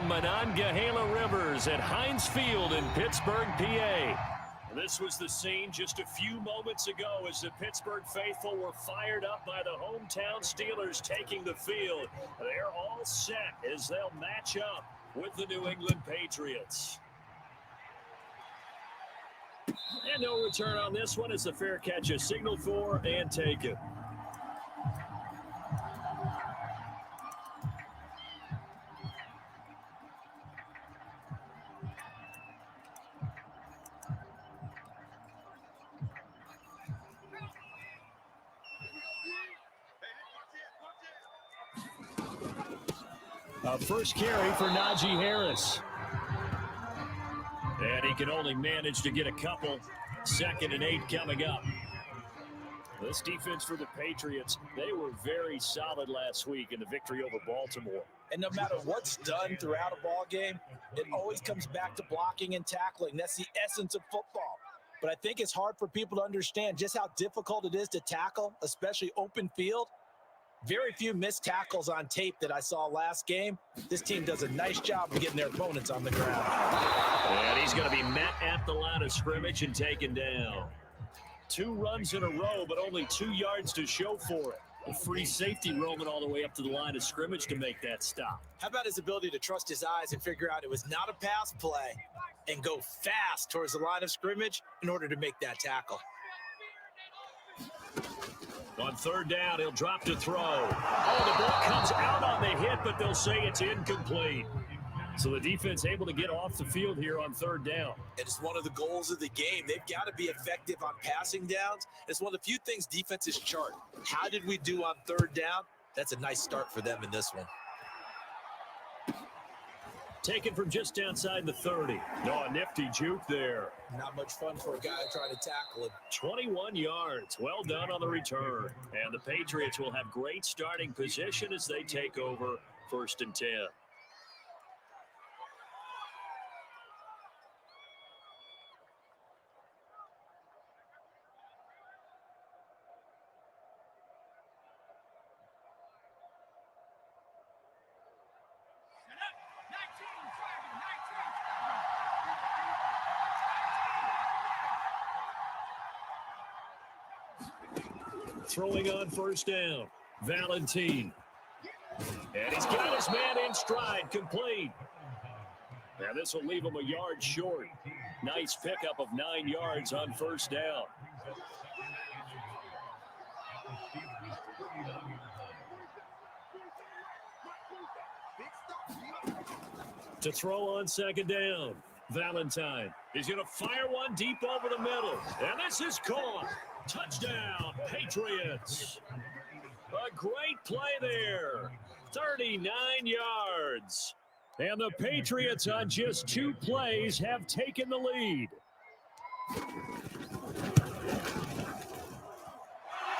Monongahela Rivers at Heinz Field in Pittsburgh, PA. This was the scene just a few moments ago as the Pittsburgh faithful were fired up by the hometown Steelers taking the field. They're all set as they'll match up with the New England Patriots. And no return on this one as the fair catch is signaled for and taken. First carry for Najee Harris. And he can only manage to get a couple. 2nd and 8 coming up. This defense for the Patriots, they were very solid last week in the victory over Baltimore. And no matter what's done throughout a ball game, it always comes back to blocking and tackling. That's the essence of football. But I think it's hard for people to understand just how difficult it is to tackle, especially open field. Very few missed tackles on tape that I saw last game. This team does a nice job of getting their opponents on the ground. And he's going to be met at the line of scrimmage and taken down. 2 runs in a row, but only 2 yards to show for it. A free safety roaming all the way up to the line of scrimmage to make that stop. How about his ability to trust his eyes and figure out it was not a pass play and go fast towards the line of scrimmage in order to make that tackle. On 3rd down, he'll drop to throw. Oh, the ball comes out on the hit, but they'll say it's incomplete. So the defense able to get off the field here on 3rd down. It's one of the goals of the game. They've got to be effective on passing downs. It's one of the few things defenses chart. How did we do on 3rd down? That's a nice start for them in this one. Taken from just outside the 30. No, a nifty juke there. Not much fun for a guy trying to tackle him. 21 yards. Well done on the return. And the Patriots will have great starting position as they take over 1st and 10. Throwing on 1st down, Valentine. And he's got his man in stride, complete. Now this will leave him a yard short. Nice pickup of 9 yards on 1st down. To throw on 2nd down, Valentine. He's going to fire one deep over the middle. And this is caught. Touchdown, Patriots. A great play there. 39 yards. And the Patriots on just 2 plays have taken the lead.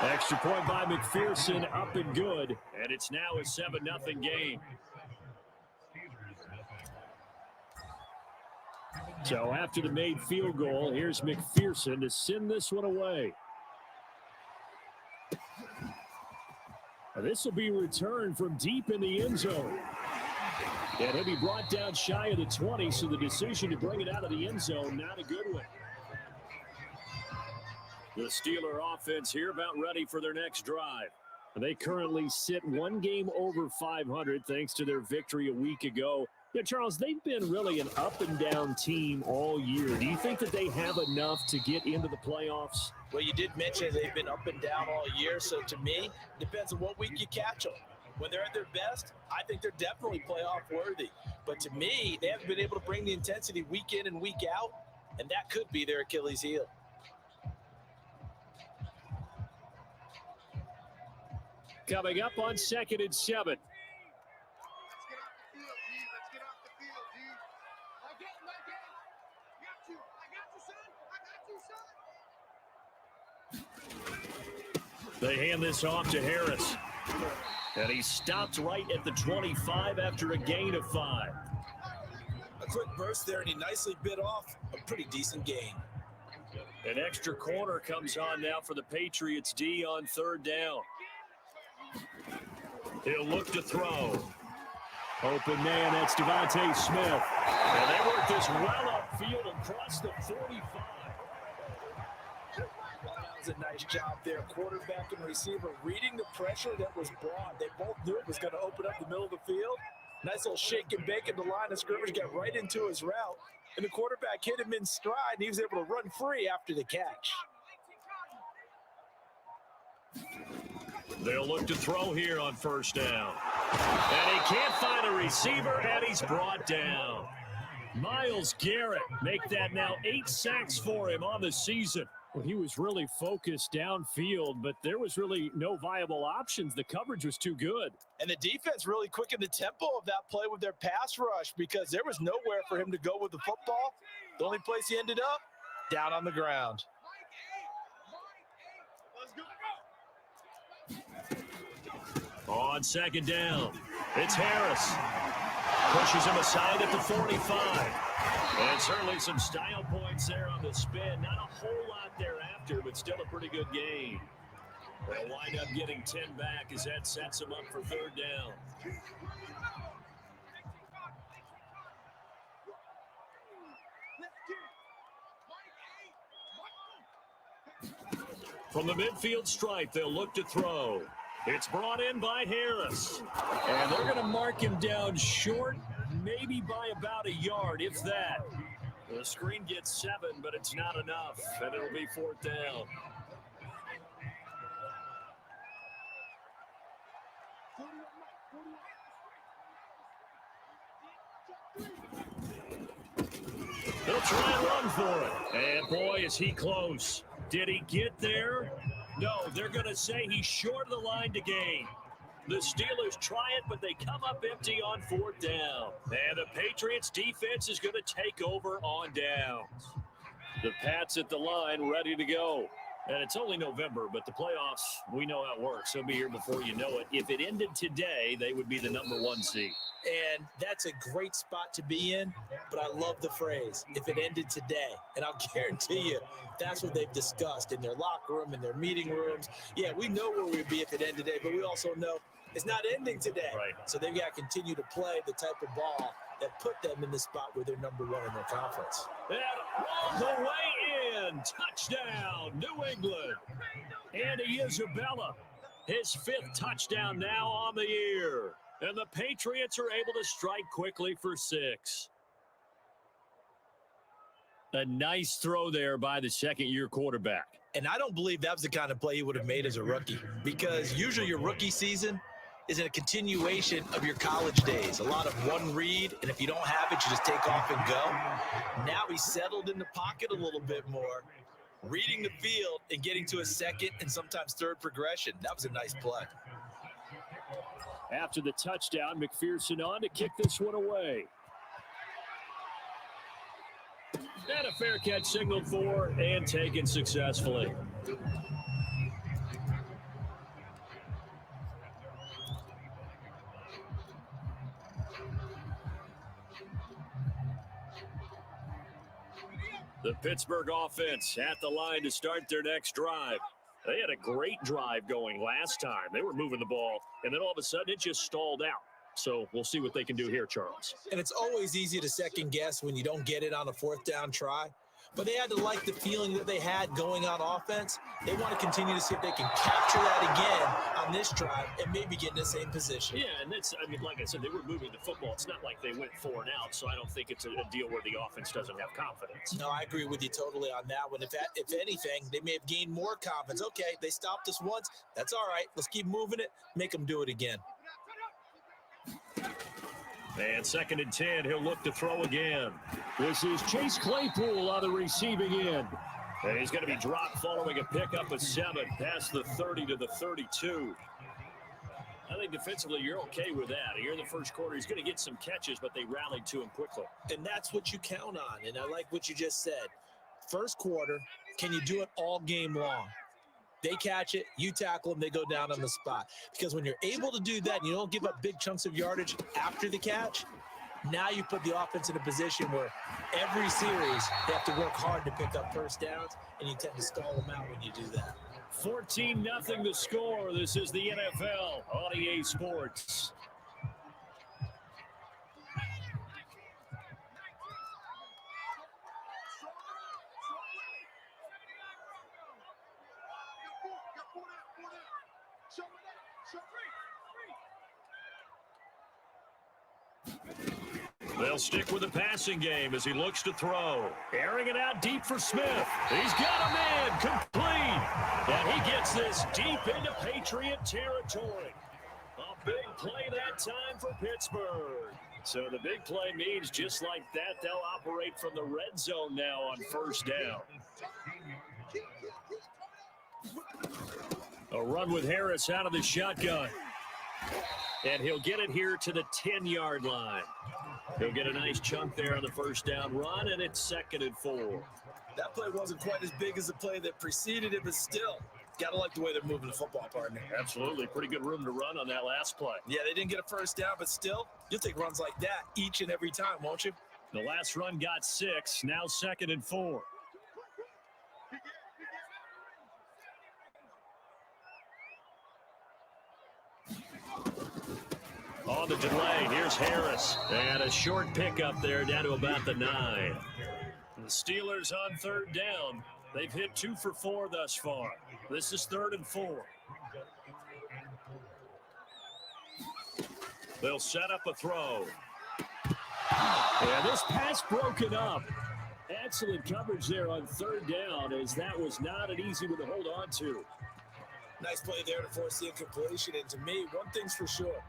Extra point by McPherson, up and good. And it's now a 7-0 game. So after the made field goal, here's McPherson to send this one away. This will be returned from deep in the end zone. And he'll be brought down shy of the 20, so the decision to bring it out of the end zone, not a good one. The Steeler offense here about ready for their next drive. They currently sit 1 game over 500 thanks to their victory a week ago. Yeah, Charles, they've been really an up-and-down team all year. Do you think that they have enough to get into the playoffs? Well, you did mention they've been up and down all year, so to me, it depends on what week you catch them. When they're at their best, I think they're definitely playoff worthy. But to me, they haven't been able to bring the intensity week in and week out, and that could be their Achilles heel. Coming up on 2nd and 7. They hand this off to Harris. And he stopped right at the 25 after a gain of 5. A quick burst there, and he nicely bit off a pretty decent gain. An extra corner comes on now for the Patriots D on 3rd down. He'll look to throw. Open man, that's Devontae Smith. And they work this well upfield across the 45. That was a nice job there. Quarterback and receiver reading the pressure that was brought. They both knew it was going to open up the middle of the field. Nice little shake and bake at the line of scrimmage, got right into his route. And the quarterback hit him in stride, and he was able to run free after the catch. They'll look to throw here on first down. And he can't find a receiver, and he's brought down. Myles Garrett make that now 8 sacks for him on the season. Well, he was really focused downfield, but there was really no viable options. The coverage was too good. And the defense really quickened the tempo of that play with their pass rush because there was nowhere for him to go with the football. The only place he ended up, down on the ground. On second down, it's Harris. Pushes him aside at the 45. And certainly some style points there on the spin. Not a whole lot thereafter, but still a pretty good game. They'll wind up getting 10 back as that sets them up for third down. From the midfield stripe, they'll look to throw. It's brought in by Harris. And they're going to mark him down short, maybe by about a yard, if that. The screen gets 7, but it's not enough, and it'll be fourth down. They'll try and run for it. And boy, is he close. Did he get there? No, they're going to say he's short of the line to gain. The Steelers try it, but they come up empty on fourth down. And the Patriots defense is going to take over on downs. The Pats at the line ready to go. And it's only November, but the playoffs, we know how it works. They'll be here before you know it. If it ended today, they would be the #1 seed. And that's a great spot to be in, but I love the phrase, if it ended today. And I'll guarantee you, that's what they've discussed in their locker room, in their meeting rooms. Yeah, we know where we'd be if it ended today, but we also know it's not ending today. Right. So they've got to continue to play the type of ball that put them in the spot where they're #1 in their conference. And all the way in, touchdown, New England. Andy Isabella, his 5th touchdown now on the year. And the Patriots are able to strike quickly for 6. A nice throw there by the second-year quarterback. And I don't believe that was the kind of play he would have made as a rookie, because usually your rookie season is a continuation of your college days. A lot of one read, and if you don't have it, you just take off and go. Now he's settled in the pocket a little bit more, reading the field and getting to a second and sometimes third progression. That was a nice play. After the touchdown, McPherson on to kick this one away. And a fair catch signaled for and taken successfully. The Pittsburgh offense at the line to start their next drive. They had a great drive going last time. They were moving the ball, and then all of a sudden it just stalled out. So we'll see what they can do here, Charles. And it's always easy to second guess when you don't get it on a 4th down try. But they had to like the feeling that they had going on offense. They want to continue to see if they can capture that again on this drive and maybe get in the same position. Yeah, and that's, I mean, like I said, they were moving the football. It's not like they went 4 and out, so I don't think it's a deal where the offense doesn't have confidence. No, I agree with you totally on that one. If anything, they may have gained more confidence. Okay, they stopped us once. That's all right. Let's keep moving it. Make them do it again. And 2nd and 10, he'll look to throw again. This is Chase Claypool on the receiving end. And he's going to be dropped following a pickup of 7 past the 30 to the 32. I think defensively you're okay with that. Here in the first quarter, he's going to get some catches, but they rallied to him quickly. And that's what you count on. And I like what you just said. First quarter, can you do it all game long? They catch it, you tackle them, they go down on the spot. Because when you're able to do that and you don't give up big chunks of yardage after the catch, now you put the offense in a position where every series they have to work hard to pick up first downs, and you tend to stall them out when you do that. 14-0 the score. This is the NFL on EA Sports. They'll stick with the passing game as he looks to throw. Airing it out deep for Smith. He's got a man complete. And he gets this deep into Patriot territory. A big play that time for Pittsburgh. So the big play means just like that, they'll operate from the red zone now on first down. A run with Harris out of the shotgun. And he'll get it here to the 10-yard line. He'll get a nice chunk there on the first down run, and it's 2nd and 4. That play wasn't quite as big as the play that preceded it, but still, got to like the way they're moving the football, partner. Absolutely. Pretty good room to run on that last play. Yeah, they didn't get a first down, but still, you'll take runs like that each and every time, won't you? The last run got 6, now 2nd and 4. On the delay, here's Harris. And a short pickup there down to about the 9. The Steelers on 3rd down. They've hit 2 for 4 thus far. This is 3rd and 4. They'll set up a throw. And this pass broken up. Excellent coverage there on 3rd down, as that was not an easy one to hold on to. Nice play there to force the incompletion. And to me, one thing's for sure.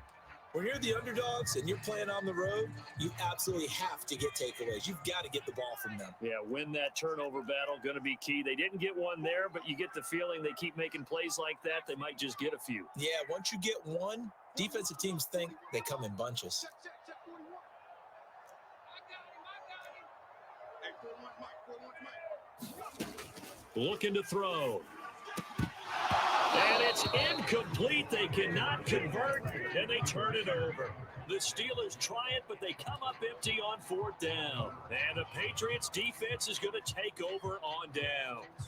When you're the underdogs and you're playing on the road, you absolutely have to get takeaways. You've got to get the ball from them. Yeah, win that turnover battle, going to be key. They didn't get one there, but you get the feeling they keep making plays like that, they might just get a few. Yeah, once you get one, defensive teams think they come in bunches. Looking to throw. And it's incomplete. They cannot convert, and they turn it over. The Steelers try it, but they come up empty on 4th down. And the Patriots defense is going to take over on downs.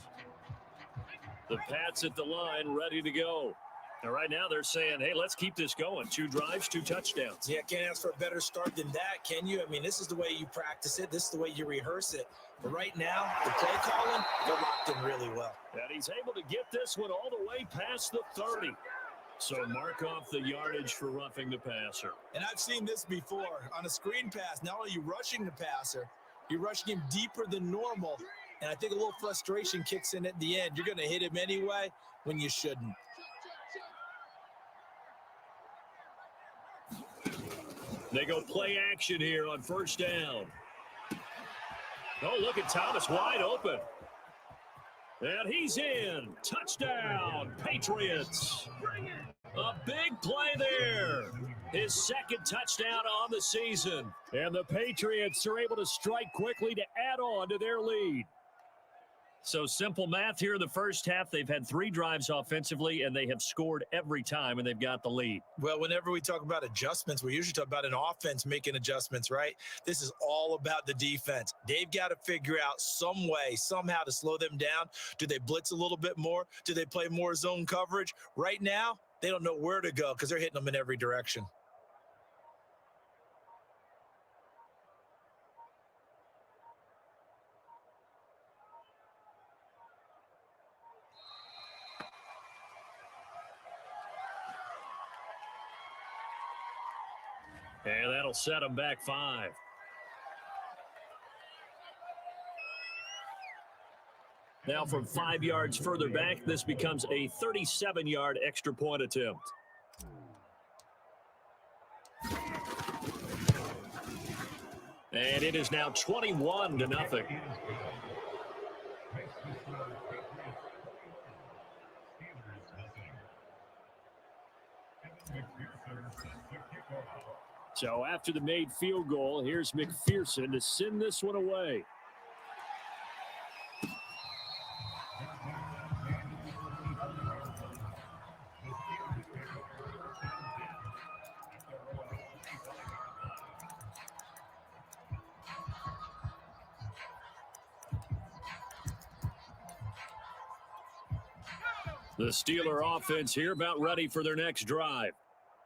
The Pats at the line, ready to go. And right now they're saying, hey, let's keep this going. 2 drives, 2 touchdowns. Yeah, can't ask for a better start than that, can you? I mean, this is the way you practice it. This is the way you rehearse it. But right now, the play calling, they're locked in really well. And he's able to get this one all the way past the 30. So mark off the yardage for roughing the passer. And I've seen this before. On a screen pass, not only are you rushing the passer, you're rushing him deeper than normal. And I think a little frustration kicks in at the end. You're going to hit him anyway when you shouldn't. They go play action here on 1st down. Oh, look at Thomas wide open. And he's in. Touchdown, Patriots. A big play there. His 2nd touchdown on the season. And the Patriots are able to strike quickly to add on to their lead. So simple math here in the first half. They've had 3 drives offensively, and they have scored every time, and they've got the lead. Well, whenever we talk about adjustments, we usually talk about an offense making adjustments, right? This is all about the defense. They've got to figure out some way, somehow to slow them down. Do they blitz a little bit more? Do they play more zone coverage? Right now, they don't know where to go because they're hitting them in every direction. And that'll set them back 5. Now from 5 yards further back, this becomes a 37-yard extra point attempt. And it is now 21-0. So after the made field goal, here's McPherson to send this one away. The Steeler offense here about ready for their next drive.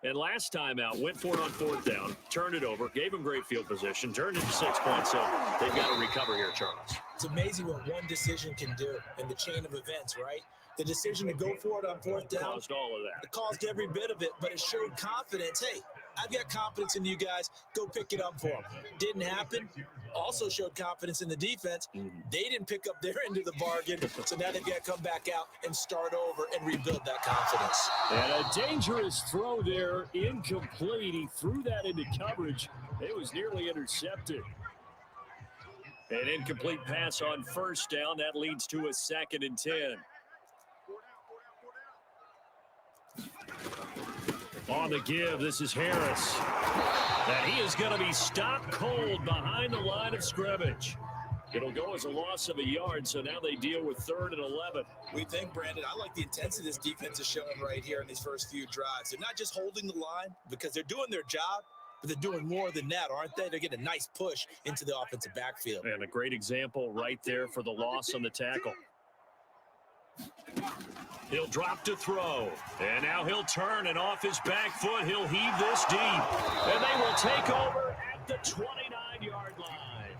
And last time out, went for it on 4th down, turned it over, gave them great field position, turned it into 6 points. So they've got to recover here, Charles. It's amazing what one decision can do in the chain of events, right? The decision to go for it on fourth down caused all of that. It caused every bit of it, but it showed confidence. Hey, I've got confidence in you guys. Go pick it up for them. Didn't happen. Also showed confidence in the defense. They didn't pick up their end of the bargain, so now they've got to come back out and start over and rebuild that confidence. And a dangerous throw there, incomplete. He threw that into coverage. It was nearly intercepted. An incomplete pass on first down. That leads to a 2nd and 10. On the give, this is Harris. And he is going to be stopped cold behind the line of scrimmage. It'll go as a loss of a yard, so now they deal with 3rd and 11. We think, Brandon, I like the intensity this defense is showing right here in these first few drives. They're not just holding the line because they're doing their job, but they're doing more than that, aren't they? They're getting a nice push into the offensive backfield. And a great example right there for the loss on the tackle. He'll drop to throw. And now he'll turn, and off his back foot, he'll heave this deep. And they will take over at the 29-yard line.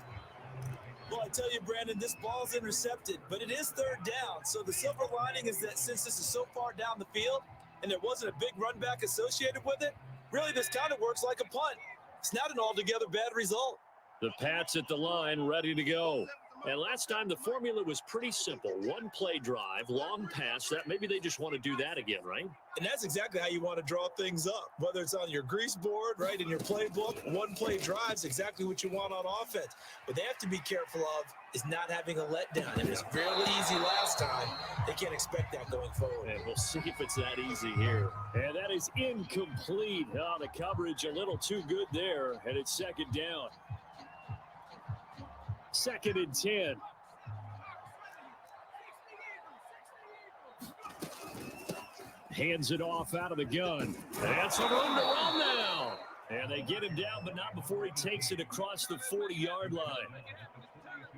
Well, I tell you, Brandon, this ball's intercepted, but it is 3rd down. So the silver lining is that since this is so far down the field and there wasn't a big run back associated with it, really this kind of works like a punt. It's not an altogether bad result. The Pats at the line, ready to go. And last time the formula was pretty simple. 1 play drive, long pass. That maybe they just want to do that again, right? And that's exactly how you want to draw things up. Whether it's on your grease board, right, in your playbook, 1 play drive is exactly what you want on offense. What they have to be careful of is not having a letdown. It was fairly easy last time. They can't expect that going forward. And we'll see if it's that easy here. And that is incomplete. Oh, the coverage a little too good there, and it's 2nd down. 2nd and 10. Hands it off out of the gun. And some room to run now. And they get him down, but not before he takes it across the 40-yard line.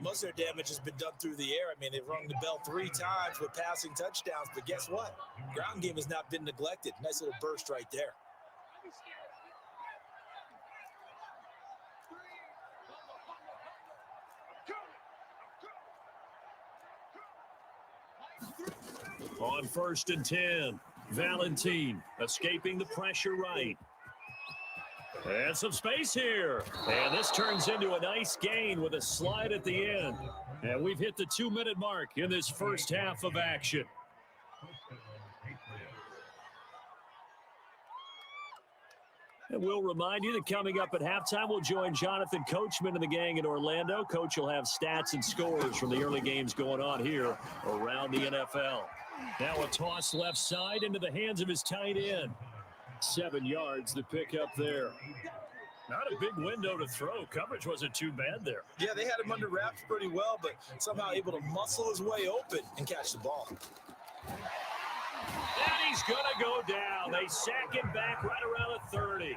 Most of their damage has been done through the air. I mean, they've rung the bell 3 times with passing touchdowns, but guess what? Ground game has not been neglected. Nice little burst right there. On 1st and 10, Valentine escaping the pressure right. And some space here. And this turns into a nice gain with a slide at the end. And we've hit the 2-minute mark in this first half of action. And we'll remind you that coming up at halftime, we'll join Jonathan Coachman and the gang in Orlando. Coach will have stats and scores from the early games going on here around the NFL. Now a toss left side into the hands of his tight end. 7 yards to pick up there. Not a big window to throw. Coverage wasn't too bad there. Yeah, they had him under wraps pretty well, but somehow able to muscle his way open and catch the ball. And he's going to go down. They sack him back right around the 30.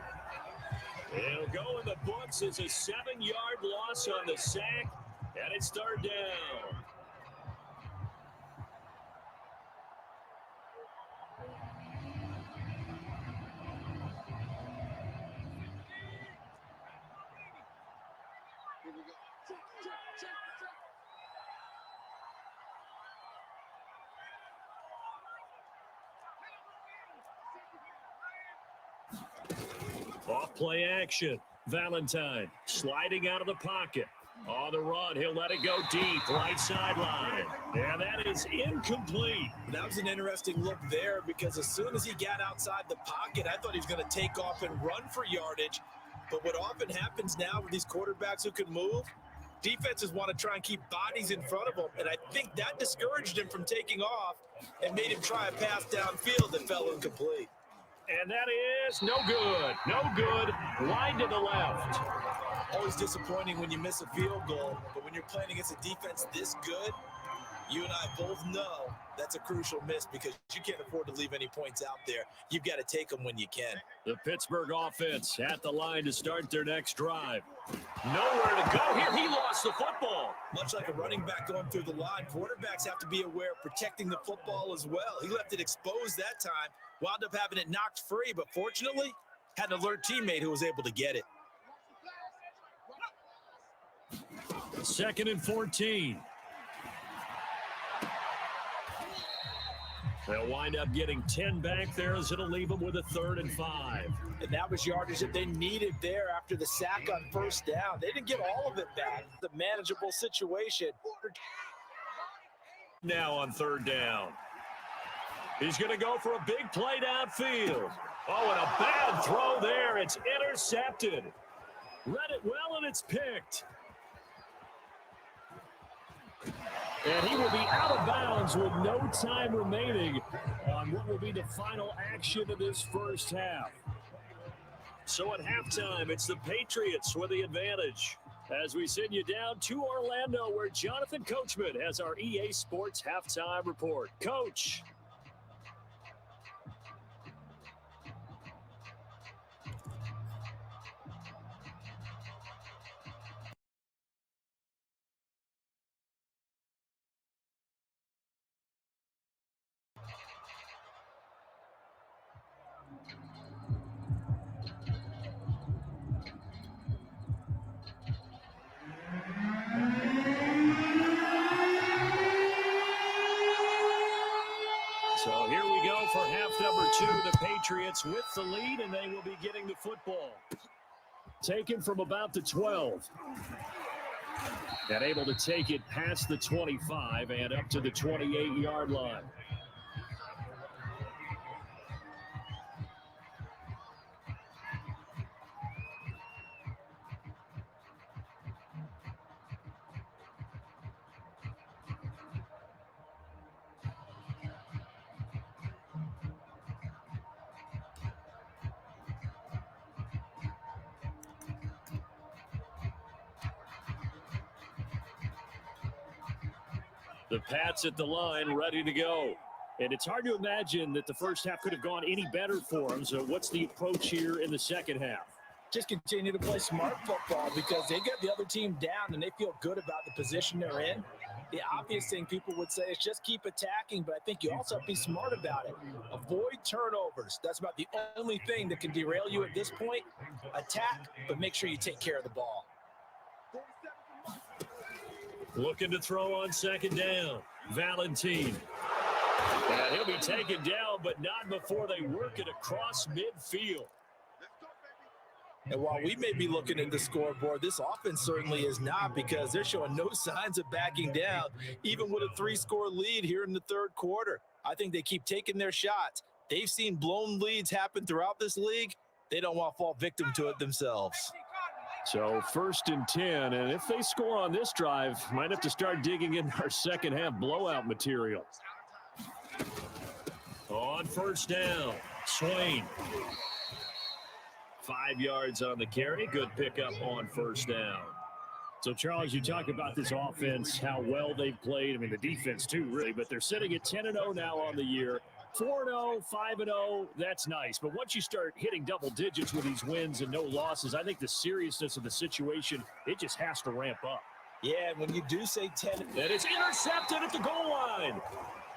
It'll go in the books as a 7-yard loss on the sack, and it's 3rd down. Off play action. Valentine sliding out of the pocket. On the run, he'll let it go deep, right sideline. And that is incomplete. That was an interesting look there because as soon as he got outside the pocket, I thought he was going to take off and run for yardage. But what often happens now with these quarterbacks who can move, defenses want to try and keep bodies in front of them. And I think that discouraged him from taking off and made him try a pass downfield that fell incomplete. And that is no good. No good. Wide to the left. Always disappointing when you miss a field goal, but when you're playing against a defense this good, you and I both know that's a crucial miss because you can't afford to leave any points out there. You've got to take them when you can. The Pittsburgh offense at the line to start their next drive. Nowhere to go here. He lost the football. Much like a running back going through the line, quarterbacks have to be aware of protecting the football as well. He left it exposed that time, wound up having it knocked free, but fortunately had an alert teammate who was able to get it. 2nd and 14. They'll wind up getting 10 back there as it'll leave them with a 3rd and 5. And that was yardage that they needed there after the sack on first down. They didn't get all of it back. The manageable situation. Now on 3rd down. He's going to go for a big play downfield. Oh, and a bad throw there. It's intercepted. Read it well, and it's picked. And he will be out of bounds with no time remaining on what will be the final action of this first half. So at halftime, it's the Patriots with the advantage. As we send you down to Orlando, where Jonathan Coachman has our EA Sports halftime report. Coach. So here we go for half number 2. The Patriots with the lead, and they will be getting the football. Taken from about the 12. And able to take it past the 25 and up to the 28-yard line. The Pats at the line, ready to go. And it's hard to imagine that the first half could have gone any better for them. So what's the approach here in the second half? Just continue to play smart football because they get the other team down and they feel good about the position they're in. The obvious thing people would say is just keep attacking, but I think you also have to be smart about it. Avoid turnovers. That's about the only thing that can derail you at this point. Attack, but make sure you take care of the ball. Looking to throw on second down. Valentine. And he'll be taken down, but not before they work it across midfield. And while we may be looking at the scoreboard, this offense certainly is not, because they're showing no signs of backing down, even with a 3-score lead here in the third quarter. I think they keep taking their shots. They've seen blown leads happen throughout this league. They don't want to fall victim to it themselves. So 1st and 10, and if they score on this drive, might have to start digging in our second half blowout material. On first down, Swain. 5 yards on the carry. Good pickup on first down. So, Charles, you talk about this offense, how well they've played. I mean, the defense too, really, but they're sitting at 10-0 now on the year. 4-0, 5-0, that's nice. But once you start hitting double digits with these wins and no losses, I think the seriousness of the situation, it just has to ramp up. Yeah, when you do say 10. And it's intercepted at the goal line.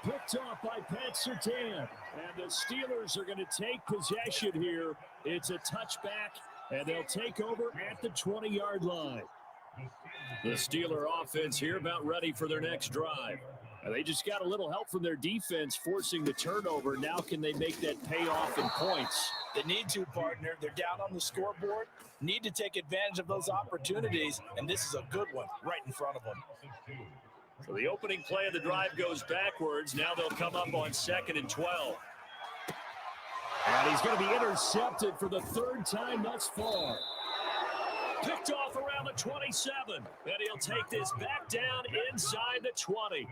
Picked off by Pat Surtain. And the Steelers are going to take possession here. It's a touchback, and they'll take over at the 20-yard line. The Steeler offense here about ready for their next drive. They just got a little help from their defense forcing the turnover. Now can they make that pay off in points? They need to, partner. They're down on the scoreboard. Need to take advantage of those opportunities, and this is a good one right in front of them. So the opening play of the drive goes backwards. Now they'll come up on 2nd and 12. And he's going to be intercepted for the 3rd time thus far. Picked off around the 27. And he'll take this back down inside the 20.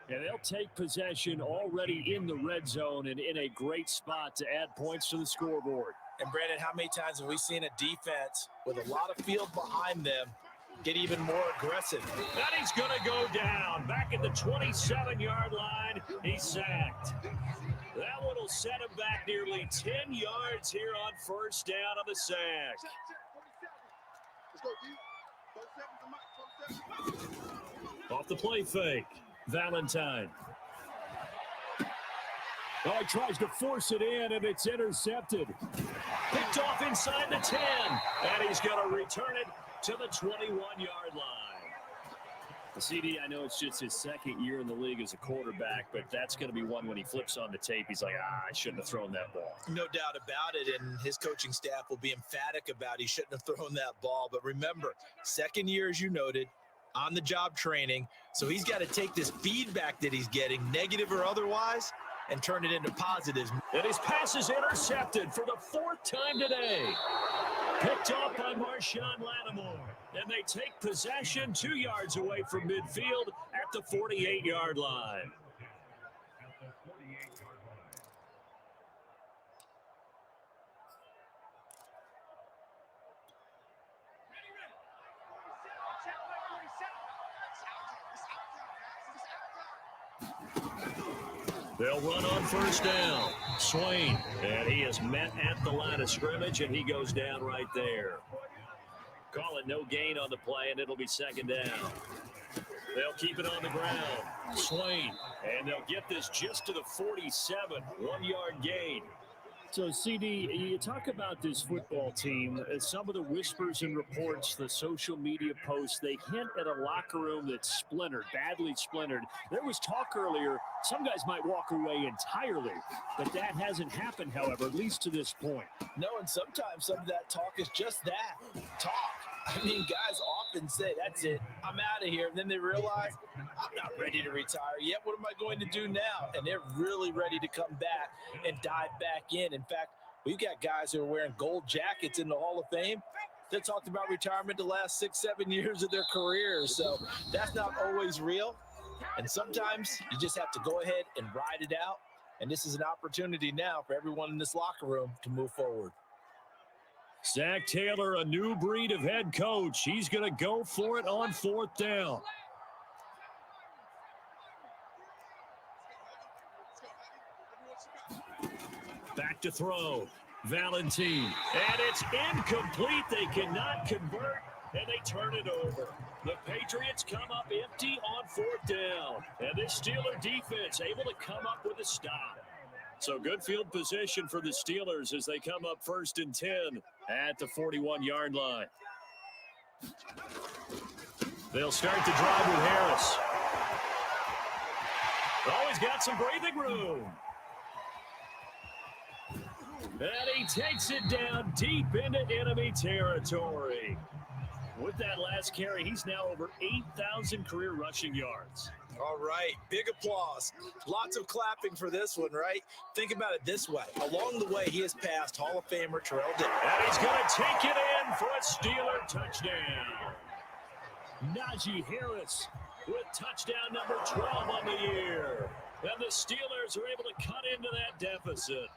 And they'll take possession already in the red zone and in a great spot to add points to the scoreboard. And, Brandon, how many times have we seen a defense with a lot of field behind them get even more aggressive? And he's going to go down. Back at the 27-yard line, he's sacked. That one will set him back nearly 10 yards here on first down on the sack. Off the play fake, Valentine. Oh, he tries to force it in, and it's intercepted. Picked off inside the 10, and he's going to return it to the 21-yard line. CD, I know it's just his second year in the league as a quarterback, but that's going to be one when he flips on the tape, he's like, I shouldn't have thrown that ball. No doubt about it, and his coaching staff will be emphatic about he shouldn't have thrown that ball. But remember, second year, as you noted, on-the-job training, so he's got to take this feedback that he's getting, negative or otherwise, and turn it into positives. And his pass is intercepted for the fourth time today. Picked off by Marshawn Lattimore. And they take possession 2 yards away from midfield at the 48-yard line. They'll run on first down. Swain, and he is met at the line of scrimmage, and he goes down right there. Call it no gain on the play, and it'll be second down. They'll keep it on the ground. Swain, and they'll get this just to the 47, 1 yard gain. So, CD, you talk about this football team, some of the whispers and reports, the social media posts, they hint at a locker room that's splintered, badly splintered. There was talk earlier, some guys might walk away entirely, but that hasn't happened, however, at least to this point. No, and sometimes some of that talk is just that, talk. I mean, guys often say, that's it, I'm out of here. And then they realize, I'm not ready to retire yet. What am I going to do now? And they're really ready to come back and dive back in. In fact, we've got guys who are wearing gold jackets in the Hall of Fame that talked about retirement the last 6-7 years of their careers. So that's not always real. And sometimes you just have to go ahead and ride it out. And this is an opportunity now for everyone in this locker room to move forward. Zach Taylor, a new breed of head coach. He's going to go for it on fourth down. Back to throw. Valentine. And it's incomplete. They cannot convert, and they turn it over. The Patriots come up empty on fourth down. And this Steeler defense able to come up with a stop. So good field position for the Steelers as they come up 1st and 10 at the 41-yard line. They'll start the drive with Harris. Always got some breathing room. And he takes it down deep into enemy territory. With that last carry, he's now over 8,000 career rushing yards. All right, big applause. Lots of clapping for this one, right? Think about it this way. Along the way, he has passed Hall of Famer Terrell Davis. And he's going to take it in for a Steeler touchdown. Najee Harris with touchdown number 12 on the year. And the Steelers are able to cut into that deficit.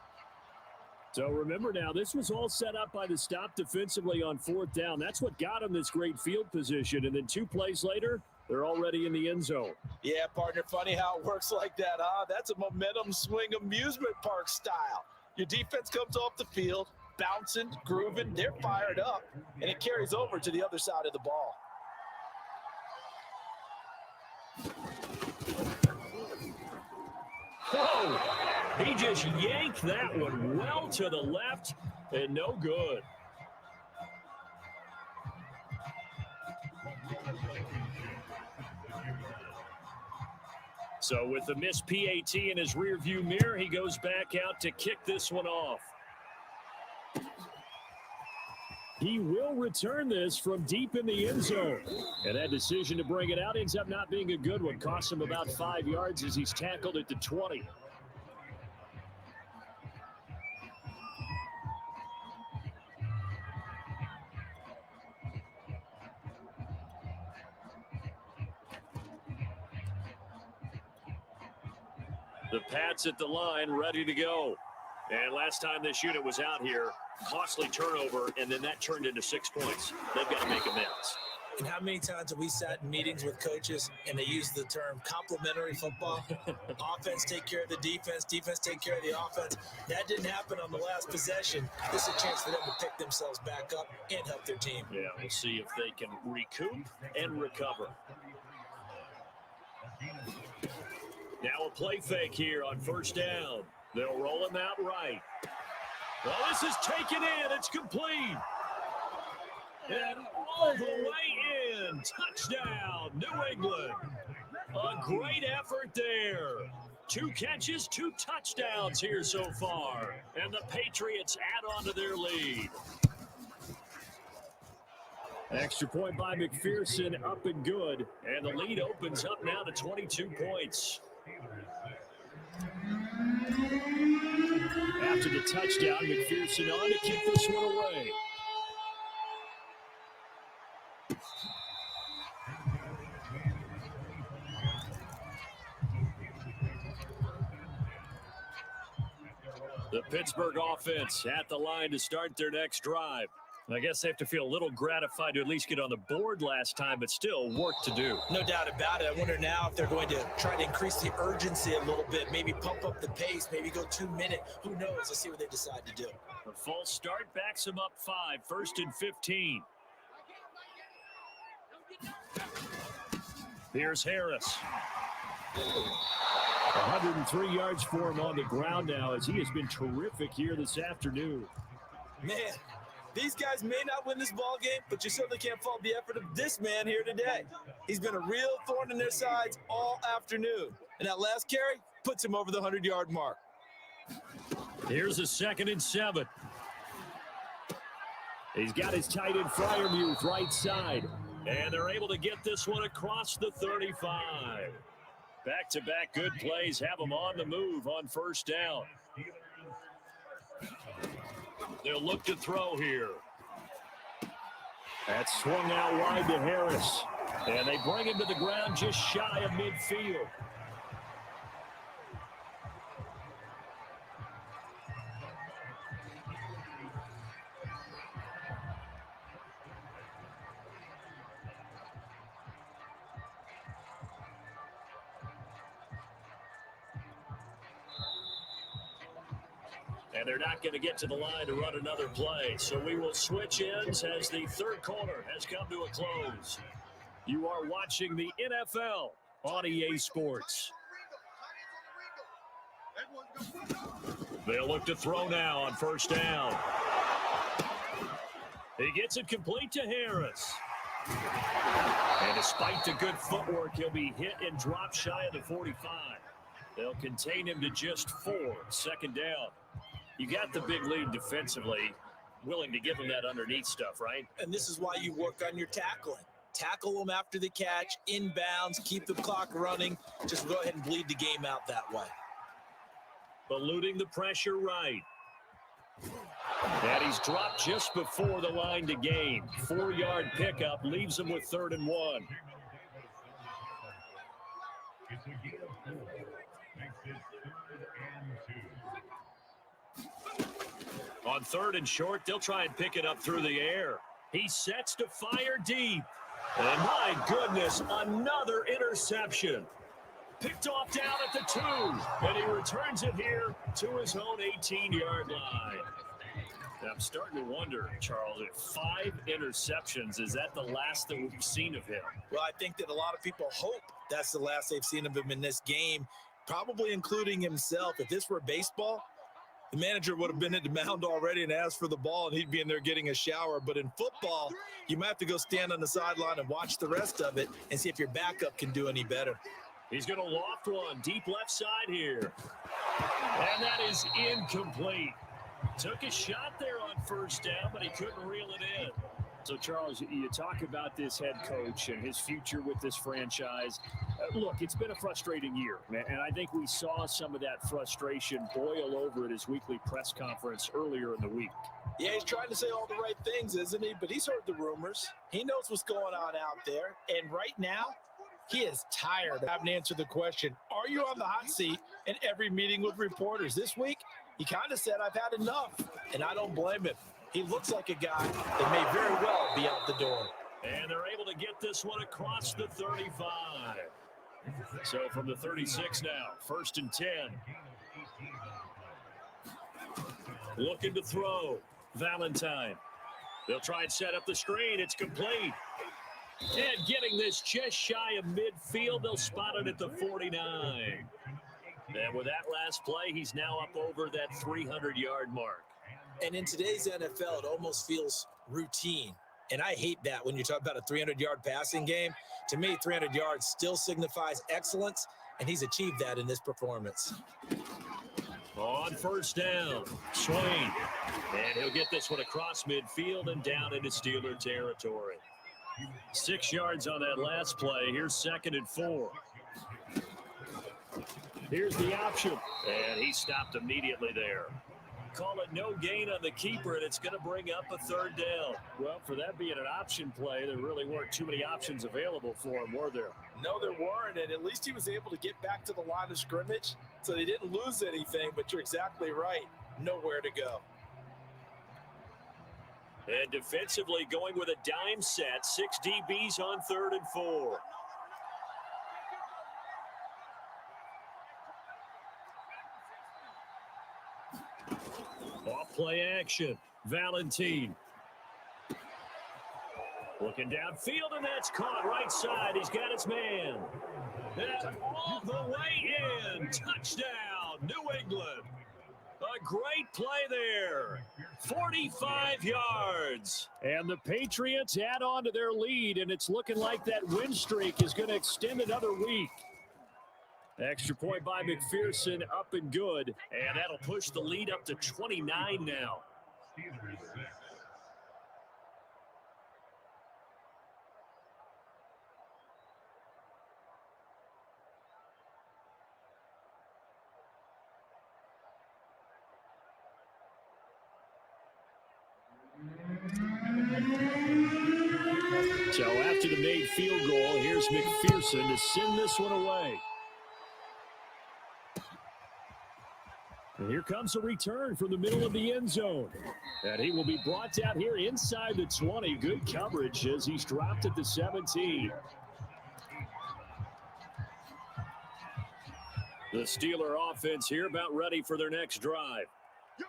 So remember now, this was all set up by the stop defensively on fourth down. That's what got him this great field position. And then 2 plays later, they're already in the end zone. Yeah, partner, funny how it works like that, huh? That's a momentum swing amusement park style. Your defense comes off the field, bouncing, grooving, they're fired up, and it carries over to the other side of the ball. Whoa! He just yanked that one well to the left and no good. So with the missed PAT in his rearview mirror, he goes back out to kick this one off. He will return this from deep in the end zone. And that decision to bring it out ends up not being a good one. Costs him about 5 yards as he's tackled at the 20. The Pats at the line, ready to go. And last time this unit was out here, costly turnover, and then that turned into 6 points. They've got to make amends. And how many times have we sat in meetings with coaches and they use the term complementary football? Offense take care of the defense, defense take care of the offense. That didn't happen on the last possession. This is a chance for them to pick themselves back up and help their team. Yeah, we'll see if they can recoup and recover. Now a play fake here on first down. They'll roll him out right. Well, this is taken in. It's complete. And all the way in. Touchdown, New England. A great effort there. 2 catches, 2 touchdowns here so far. And the Patriots add on to their lead. Extra point by McPherson, up and good. And the lead opens up now to 22 points. After the touchdown, McPherson on to kick this one away. The Pittsburgh offense at the line to start their next drive. I guess they have to feel a little gratified to at least get on the board last time, but still work to do. No doubt about it. I wonder now if they're going to try to increase the urgency a little bit, maybe pump up the pace, maybe go 2 minute. Who knows? Let's see what they decide to do. A false start backs them up 5, 1st and 15. Here's Harris. 103 yards for him on the ground now as he has been terrific here this afternoon. Man, these guys may not win this ball game, but you certainly can't fault the effort of this man here today. He's been a real thorn in their sides all afternoon. And that last carry puts him over the 100-yard mark. Here's a 2nd and 7. He's got his tight end Freiermuth right side. And they're able to get this one across the 35. Back-to-back good plays have them on the move on 1st down. They'll look to throw here. That's swung out wide to Harris. And they bring him to the ground just shy of midfield. And they're not going to get to the line to run another play. So we will switch ends as the 3rd quarter has come to a close. You are watching the NFL on EA Sports. They'll look to throw now on 1st down. He gets it complete to Harris. And despite the good footwork, he'll be hit and dropped shy of the 45. They'll contain him to just 4. 2nd down. You got the big lead defensively, willing to give him that underneath stuff, right? And this is why you work on your tackling. Tackle them after the catch, inbounds, keep the clock running. Just go ahead and bleed the game out that way. Eluding the pressure right. And he's dropped just before the line to gain. 4-yard pickup leaves him with 3rd and 1. On 3rd and short, they'll try and pick it up through the air. He sets to fire deep. And my goodness, another interception. Picked off down at the 2. And he returns it here to his own 18-yard line. Now, I'm starting to wonder, Charles, if 5 interceptions, is that the last that we've seen of him? Well, I think that a lot of people hope that's the last they've seen of him in this game, probably including himself. If this were baseball, the manager would have been at the mound already and asked for the ball, and he'd be in there getting a shower. But in football, you might have to go stand on the sideline and watch the rest of it and see if your backup can do any better. He's going to loft one deep left side here. And that is incomplete. Took a shot there on 1st down, but he couldn't reel it in. So, Charles, you talk about this head coach and his future with this franchise. Look, it's been a frustrating year, and I think we saw some of that frustration boil over at his weekly press conference earlier in the week. Yeah, he's trying to say all the right things, isn't he? But he's heard the rumors. He knows what's going on out there. And right now, he is tired of having to answer the question, are you on the hot seat in every meeting with reporters? This week, he kind of said, I've had enough, and I don't blame him. He looks like a guy that may very well be out the door. And they're able to get this one across the 35. So from the 36 now, 1st and 10. Looking to throw. Valentine. They'll try and set up the screen. It's complete. And getting this just shy of midfield, they'll spot it at the 49. And with that last play, he's now up over that 300-yard mark. And in today's NFL, it almost feels routine. And I hate that when you talk about a 300-yard passing game. To me, 300 yards still signifies excellence, and he's achieved that in this performance. On first down, Swain. And he'll get this one across midfield and down into Steeler territory. 6 yards on that last play. Here's 2nd and 4. Here's the option. And he stopped immediately there. Call it no gain on the keeper, and it's going to bring up a 3rd down. Well, for that being an option play, there really weren't too many options available for him, were there? No, there weren't, and at least he was able to get back to the line of scrimmage, so they didn't lose anything, but you're exactly right. Nowhere to go. And defensively going with a dime set, 6 DBs on 3rd and 4. Off play action. Valentine. Looking downfield, and that's caught right side. He's got his man. And all the way in. Touchdown, New England. A great play there. 45 yards. And the Patriots add on to their lead, and it's looking like that win streak is going to extend another week. Extra point by McPherson, up and good. And that'll push the lead up to 29 now. So after the made field goal, here's McPherson to send this one away. And here comes a return from the middle of the end zone. And he will be brought down here inside the 20. Good coverage as he's dropped at the 17. The Steeler offense here about ready for their next drive.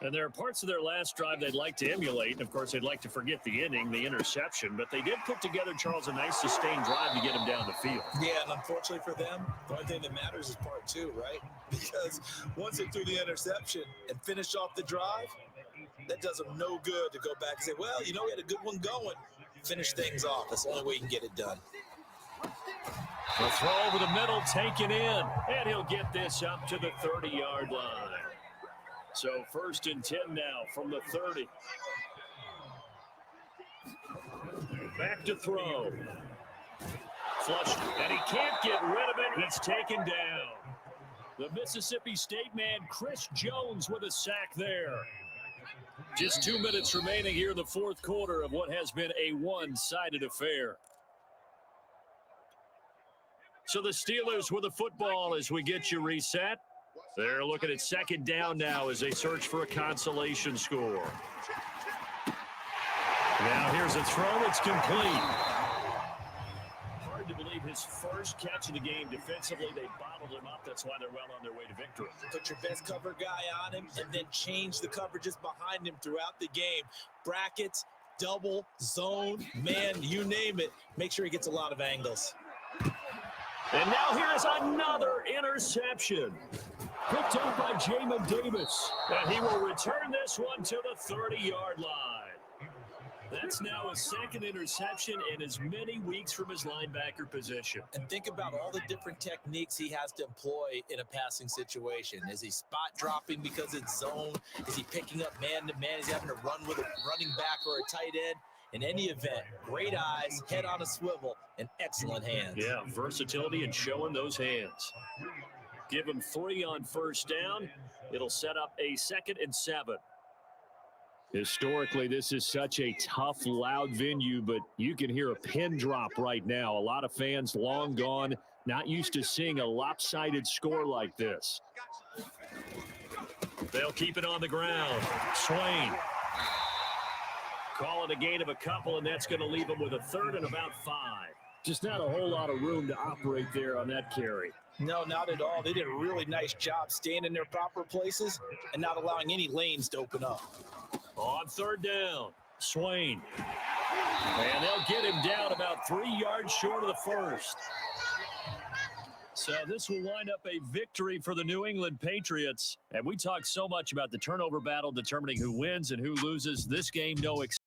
And there are parts of their last drive they'd like to emulate. And, of course, they'd like to forget the inning, the interception. But they did put together, Charles, a nice sustained drive to get him down the field. Yeah, and unfortunately for them, the only thing that matters is part 2, right? Because once they threw the interception and finished off the drive, that does them no good to go back and say, well, you know, we had a good one going. Finish things off. That's the only way you can get it done. The throw over the middle, taken in. And he'll get this up to the 30-yard line. So 1st and 10 now from the 30. Back to throw. Flushed, and he can't get rid of it. He's taken down. The Mississippi State man, Chris Jones, with a sack there. Just 2 minutes remaining here in the 4th quarter of what has been a one-sided affair. So the Steelers with the football as we get you reset. They're looking at 2nd down now as they search for a consolation score. Now here's a throw. It's complete. Hard to believe his first catch of the game defensively. They bottled him up. That's why they're well on their way to victory. Put your best cover guy on him and then change the coverages behind him throughout the game. Brackets, double, zone, man, you name it. Make sure he gets a lot of angles. And now here's another interception. Picked up by Jamin Davis. And he will return this one to the 30-yard line. That's now his 2nd interception in as many weeks from his linebacker position. And think about all the different techniques he has to employ in a passing situation. Is he spot dropping because it's zone? Is he picking up man-to-man? Is he having to run with a running back or a tight end? In any event, great eyes, head on a swivel, and excellent hands. Yeah, versatility and showing those hands. Give him 3 on 1st down. It'll set up a 2nd and 7. Historically, this is such a tough, loud venue, but you can hear a pin drop right now. A lot of fans long gone, not used to seeing a lopsided score like this. They'll keep it on the ground. Swain. Call it a gain of a couple, and that's going to leave him with a 3rd and about 5. Just not a whole lot of room to operate there on that carry. No, not at all. They did a really nice job staying in their proper places and not allowing any lanes to open up. On 3rd down, Swain. And they'll get him down about 3 yards short of the 1st. So this will wind up a victory for the New England Patriots. And we talk so much about the turnover battle determining who wins and who loses. This game, no exception.